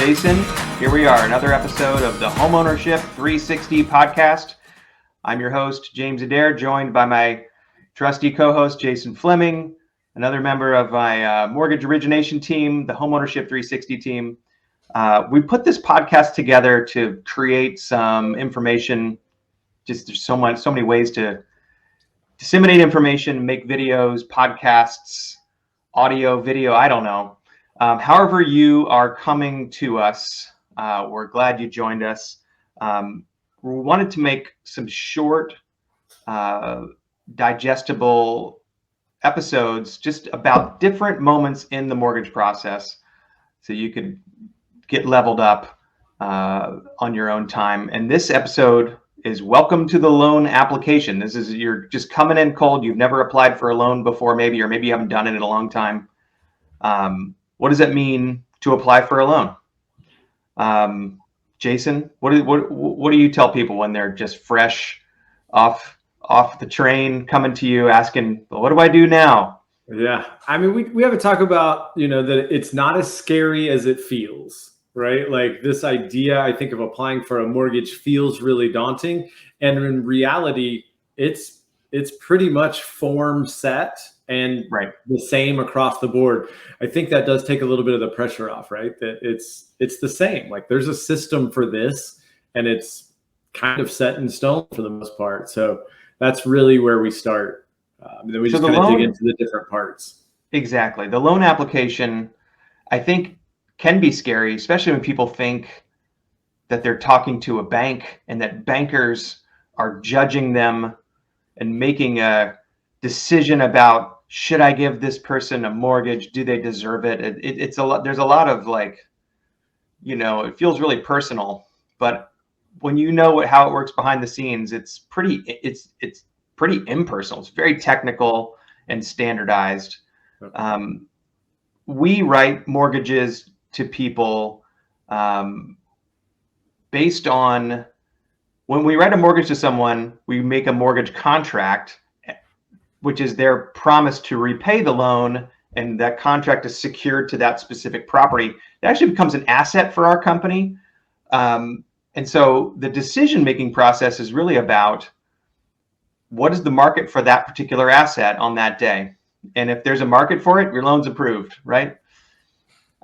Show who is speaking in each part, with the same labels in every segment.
Speaker 1: Jason. Here we are, another episode of the Homeownership 360 podcast. I'm your host, James Adair, joined by my trusty co-host, Jason Fleming, another member of my mortgage origination team, the Homeownership 360 team. We put this podcast together to create some information. Just there's so many ways to disseminate information, make videos, podcasts, audio, video, I don't know. However you are coming to us, we're glad you joined us. We wanted to make some short, digestible episodes just about different moments in the mortgage process so you could get leveled up on your own time. And this episode is welcome to the loan application. This is, you're just coming in cold. You've never applied for a loan before, maybe, or maybe you haven't done it in a long time. What does it mean to apply for a loan? Jason, what do you tell people when they're just fresh off the train, coming to you asking, well, what do I do now?
Speaker 2: Yeah, I mean, we have to talk about, that it's not as scary as it feels, right? Like this idea, I think, of applying for a mortgage feels really daunting. And in reality, it's pretty much form set and the same across the board. I think that does take a little bit of the pressure off, right? That it's the same. Like there's a system for this and it's kind of set in stone for the most part. So that's really where we start. Then we just kind of dig into the different parts.
Speaker 1: Exactly. The loan application, I think, can be scary, especially when people think that they're talking to a bank and that bankers are judging them and making a decision about, should I give this person a mortgage? Do they deserve it? It's a lot. There's a lot of it feels really personal, but when you know how it works behind the scenes, it's pretty impersonal. It's very technical and standardized. We write mortgages to people based on, when we write a mortgage to someone, we make a mortgage contract, which is their promise to repay the loan, and that contract is secured to that specific property. It actually becomes an asset for our company. And so the decision-making process is really about what is the market for that particular asset on that day. And if there's a market for it, your loan's approved, right?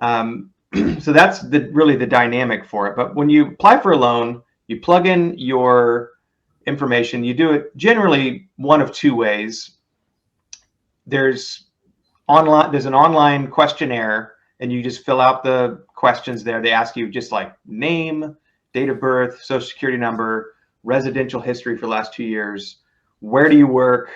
Speaker 1: So that's really the dynamic for it. But when you apply for a loan, you plug in your information. You do it generally one of two ways. There's an online questionnaire, and you just fill out the questions there. They ask you just like name, date of birth, social security number, residential history for the last 2 years. Where do you work?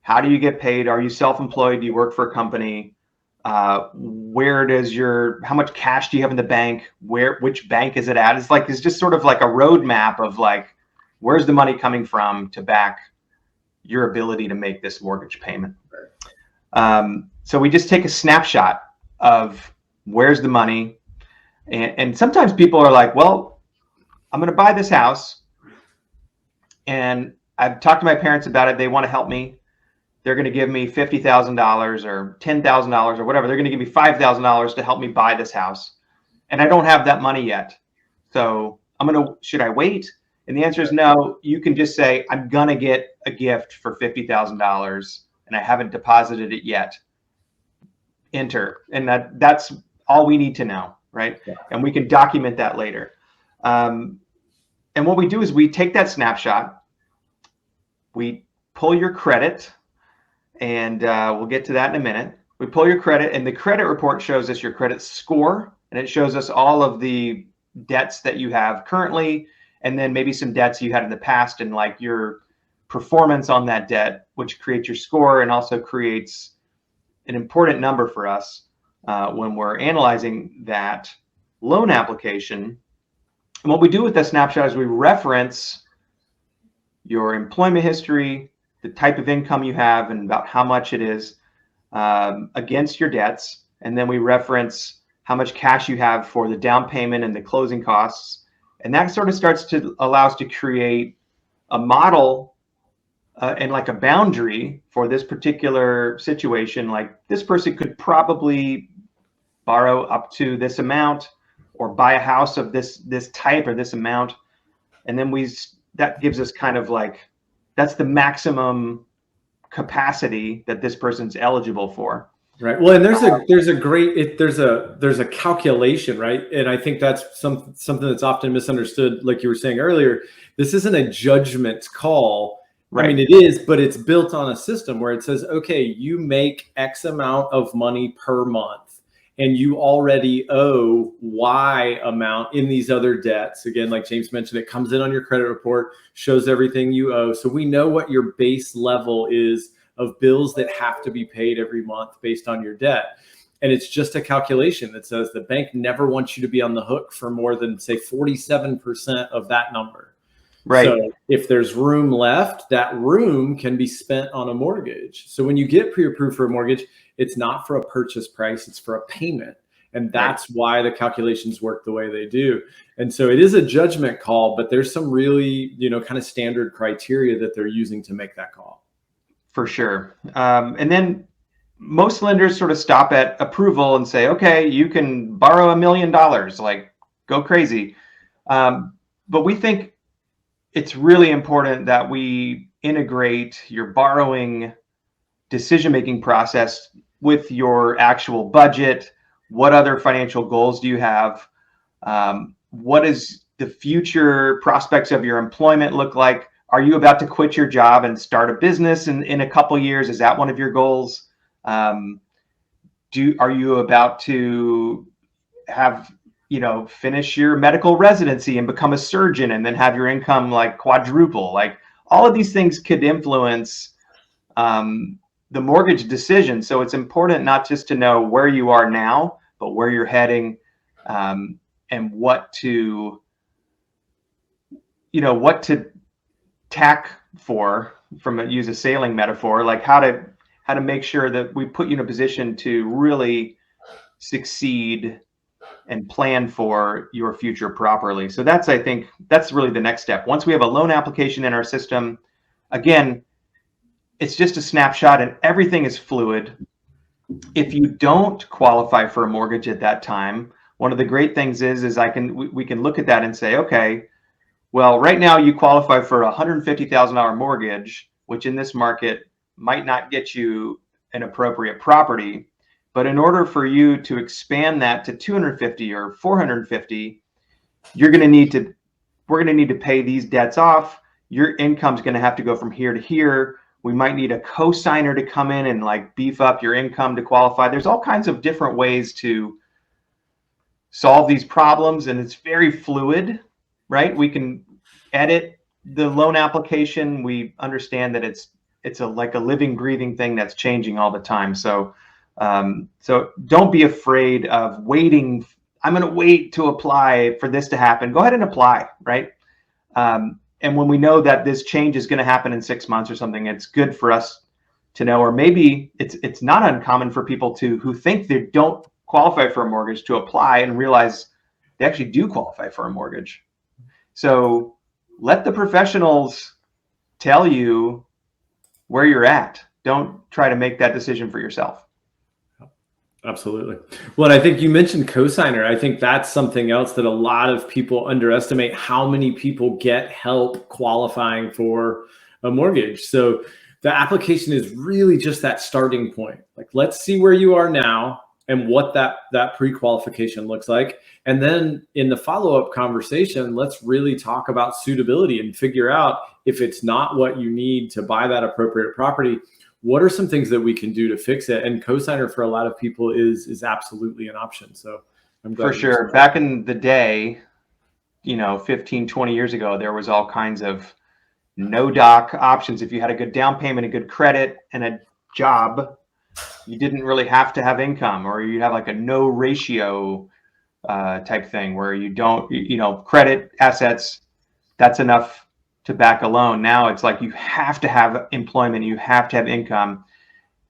Speaker 1: How do you get paid? Are you self-employed? Do you work for a company? How much cash do you have in the bank? Which bank is it at? It's just sort of like a roadmap of where's the money coming from to back your ability to make this mortgage payment. So we just take a snapshot of where's the money. And sometimes people are like, well, I'm going to buy this house. And I've talked to my parents about it. They want to help me. They're going to give me $50,000 or $10,000 or whatever. They're going to give me $5,000 to help me buy this house. And I don't have that money yet. So should I wait? And the answer is no. You can just say, I'm going to get a gift for $50,000 and I haven't deposited it yet. Enter. And that's all we need to know, right? Yeah. And we can document that later. And what we do is we take that snapshot, we pull your credit, and we'll get to that in a minute. We pull your credit, and the credit report shows us your credit score, and it shows us all of the debts that you have currently, and then maybe some debts you had in the past, and your performance on that debt, which creates your score and also creates an important number for us when we're analyzing that loan application. And what we do with that snapshot is we reference your employment history, the type of income you have, and about how much it is against your debts. And then we reference how much cash you have for the down payment and the closing costs. And that sort of starts to allow us to create a model and a boundary for this particular situation. Like this person could probably borrow up to this amount, or buy a house of this type or this amount. And then that gives us kind of like, that's the maximum capacity that this person's eligible for.
Speaker 2: Right. Well, and there's a calculation, right? And I think that's something that's often misunderstood. Like you were saying earlier, this isn't a judgment call. Right. I mean, it is, but it's built on a system where it says, okay, you make X amount of money per month and you already owe Y amount in these other debts. Again, like James mentioned, it comes in on your credit report, shows everything you owe. So we know what your base level is of bills that have to be paid every month based on your debt. And it's just a calculation that says the bank never wants you to be on the hook for more than, say, 47% of that number. Right. So if there's room left, that room can be spent on a mortgage. So when you get pre-approved for a mortgage, it's not for a purchase price, it's for a payment. And that's why the calculations work the way they do. And so it is a judgment call, but there's some really, kind of standard criteria that they're using to make that call.
Speaker 1: For sure. And then most lenders sort of stop at approval and say, okay, you can borrow $1 million, like go crazy. But we think it's really important that we integrate your borrowing decision-making process with your actual budget. What other financial goals do you have? What does the future prospects of your employment look like? Are you about to quit your job and start a business in a couple years? Is that one of your goals? Are you about to have, finish your medical residency and become a surgeon and then have your income like quadruple? Like all of these things could influence the mortgage decision. So it's important not just to know where you are now, but where you're heading, and what to tack for, use a sailing metaphor, like how to make sure that we put you in a position to really succeed and plan for your future properly. So I think that's really the next step. Once we have a loan application in our system, again, it's just a snapshot and everything is fluid. If you don't qualify for a mortgage at that time, one of the great things is we can look at that and say, okay, well, right now you qualify for a $150,000 mortgage, which in this market might not get you an appropriate property. But in order for you to expand that to 250 or 450, we're going to need to pay these debts off. Your income's going to have to go from here to here. We might need a co-signer to come in and like beef up your income to qualify. There's all kinds of different ways to solve these problems, and it's very fluid. Right? We can edit the loan application. We understand that it's like a living, breathing thing that's changing all the time. So don't be afraid of waiting. I'm going to wait to apply for this to happen. Go ahead and apply, right? And when we know that this change is going to happen in 6 months or something, it's good for us to know, or maybe it's not uncommon for people who think they don't qualify for a mortgage to apply and realize they actually do qualify for a mortgage. So let the professionals tell you where you're at. Don't try to make that decision for yourself.
Speaker 2: Absolutely. Well, I think you mentioned cosigner. I think that's something else that a lot of people underestimate, how many people get help qualifying for a mortgage. So the application is really just that starting point. Like, let's see where you are now and what that pre-qualification looks like. And then in the follow-up conversation, let's really talk about suitability and figure out if it's not what you need to buy that appropriate property, what are some things that we can do to fix it? And cosigner for a lot of people is absolutely an option. So I'm glad.
Speaker 1: For sure. Back in the day, 15, 20 years ago, there was all kinds of no doc options. If you had a good down payment, a good credit, and a job, you didn't really have to have income, or you'd have like a no ratio type thing where you don't, credit, assets, that's enough to back a loan. Now it's like you have to have employment, you have to have income.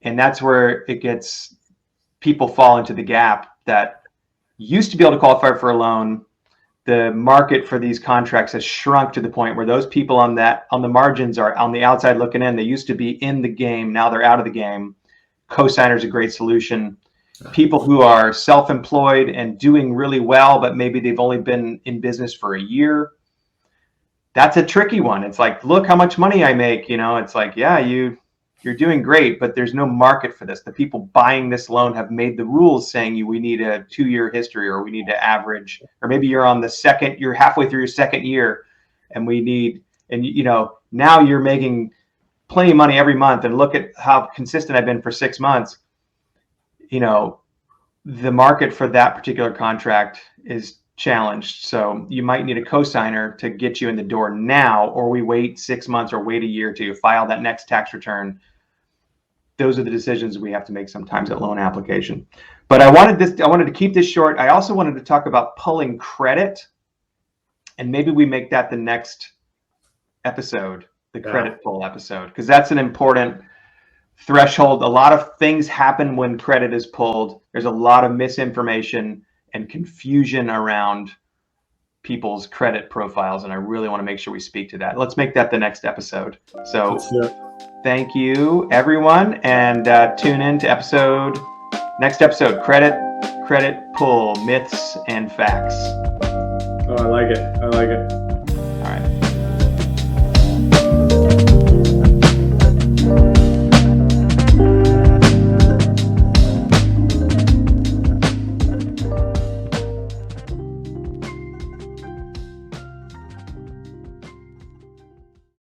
Speaker 1: And that's where people fall into the gap that used to be able to qualify for a loan. The market for these contracts has shrunk to the point where those people on the margins are on the outside looking in. They used to be in the game. Now they're out of the game. Cosigner is a great solution. people who are self-employed and doing really well, but maybe they've only been in business for a year. That's a tricky one. It's like, look how much money I make. It's like, yeah, you're doing great, but there's no market for this. The people buying this loan have made the rules saying we need a 2-year history, or we need to average, or maybe you're halfway through your second year, and now you're making plenty of money every month, and look at how consistent I've been for 6 months. The market for that particular contract is challenged. So you might need a cosigner to get you in the door now, or we wait 6 months or wait a year to file that next tax return. Those are the decisions we have to make sometimes at loan application. But I wanted to keep this short. I also wanted to talk about pulling credit, and maybe we make that the next episode, the credit pull episode, because that's an important threshold. A lot of things happen when credit is pulled. There's a lot of misinformation and confusion around people's credit profiles, and I really want to make sure we speak to that. Let's make that the next episode. So thank you, everyone, and tune in to next episode, credit pull, myths and facts.
Speaker 2: Oh, I like it.